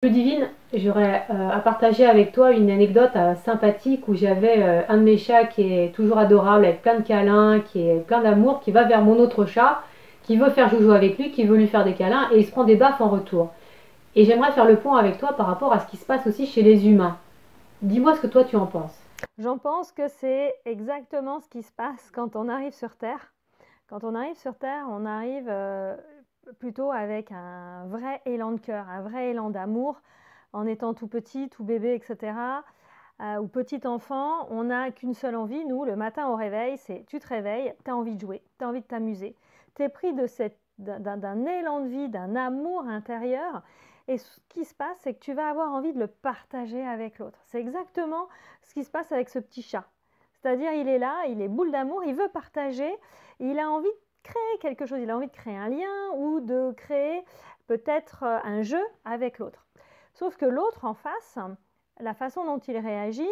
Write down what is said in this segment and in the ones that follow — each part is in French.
Ludivine, j'aurais à partager avec toi une anecdote sympathique où j'avais un de mes chats qui est toujours adorable, avec plein de câlins, qui est plein d'amour, qui va vers mon autre chat, qui veut faire joujou avec lui, qui veut lui faire des câlins et il se prend des baffes en retour. Et j'aimerais faire le point avec toi par rapport à ce qui se passe aussi chez les humains. Dis-moi ce que toi tu en penses. J'en pense que c'est exactement ce qui se passe quand on arrive sur Terre. Quand on arrive sur Terre, on arrive plutôt avec un vrai élan de cœur, un vrai élan d'amour. En étant tout petit, tout bébé, etc., ou petit enfant, on n'a qu'une seule envie, nous, le matin au réveil, c'est tu te réveilles, tu as envie de jouer, tu as envie de t'amuser. Tu es pris d'un élan de vie, d'un amour intérieur. Et ce qui se passe, c'est que tu vas avoir envie de le partager avec l'autre. C'est exactement ce qui se passe avec ce petit chat. C'est-à-dire, il est là, il est boule d'amour, il veut partager, il a envie de créer quelque chose, il a envie de créer un lien ou de créer peut-être un jeu avec l'autre. Sauf que l'autre en face, la façon dont il réagit,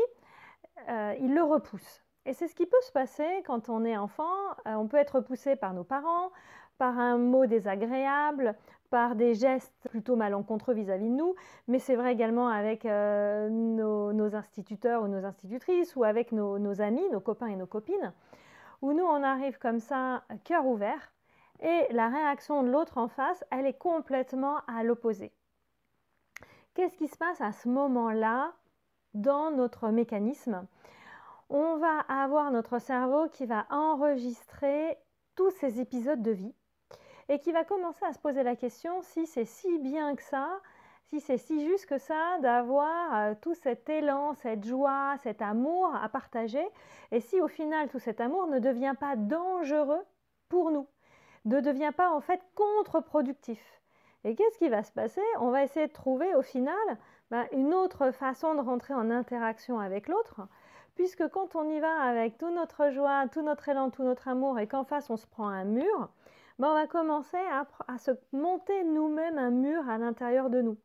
il le repousse. Et c'est ce qui peut se passer quand on est enfant. On peut être repoussé par nos parents, par un mot désagréable, par des gestes plutôt malencontreux vis-à-vis de nous, mais c'est vrai également avec nos instituteurs ou nos institutrices, ou avec nos amis, nos copains et nos copines, où nous on arrive comme ça, cœur ouvert, et la réaction de l'autre en face, elle est complètement à l'opposé. Qu'est-ce qui se passe à ce moment-là dans notre mécanisme? On va avoir notre cerveau qui va enregistrer tous ces épisodes de vie et qui va commencer à se poser la question si c'est si bien que ça, si c'est si juste que ça d'avoir tout cet élan, cette joie, cet amour à partager, et si au final tout cet amour ne devient pas dangereux pour nous, ne devient pas en fait contre-productif. Et qu'est-ce qui va se passer? On va essayer de trouver au final une autre façon de rentrer en interaction avec l'autre, puisque quand on y va avec toute notre joie, tout notre élan, tout notre amour, et qu'en face on se prend un mur, on va commencer à se monter nous-mêmes un mur à l'intérieur de nous.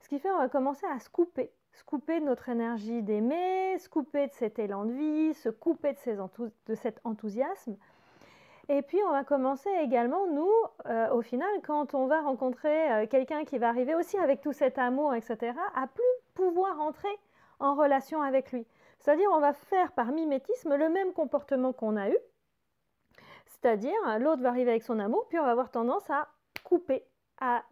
Ce qui fait qu'on va commencer à se couper de notre énergie d'aimer, se couper de cet élan de vie, se couper de cet enthousiasme. Et puis on va commencer également, nous, au final, quand on va rencontrer quelqu'un qui va arriver aussi avec tout cet amour, etc., à plus pouvoir entrer en relation avec lui. C'est-à-dire on va faire par mimétisme le même comportement qu'on a eu, c'est-à-dire l'autre va arriver avec son amour, puis on va avoir tendance à couper, à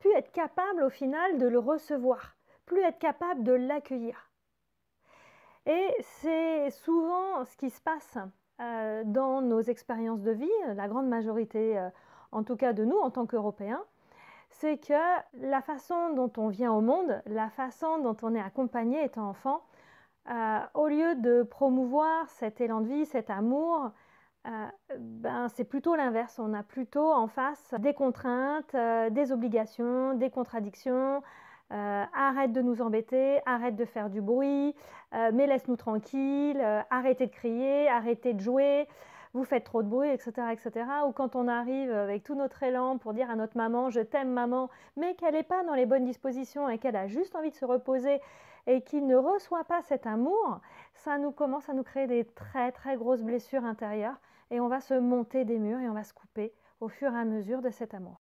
plus être capable au final de le recevoir, plus être capable de l'accueillir. Et c'est souvent ce qui se passe dans nos expériences de vie, la grande majorité, en tout cas de nous en tant qu'Européens, c'est que la façon dont on vient au monde, la façon dont on est accompagné étant enfant, au lieu de promouvoir cet élan de vie, cet amour, c'est plutôt l'inverse. On a plutôt en face des contraintes, des obligations, des contradictions. Arrête de nous embêter, arrête de faire du bruit, mais laisse-nous tranquille, arrêtez de crier, arrêtez de jouer, vous faites trop de bruit, etc., etc. Ou quand on arrive avec tout notre élan pour dire à notre maman, je t'aime maman, mais qu'elle n'est pas dans les bonnes dispositions et qu'elle a juste envie de se reposer et qu'il ne reçoit pas cet amour, ça nous commence à nous créer des très très grosses blessures intérieures et on va se monter des murs et on va se couper au fur et à mesure de cet amour.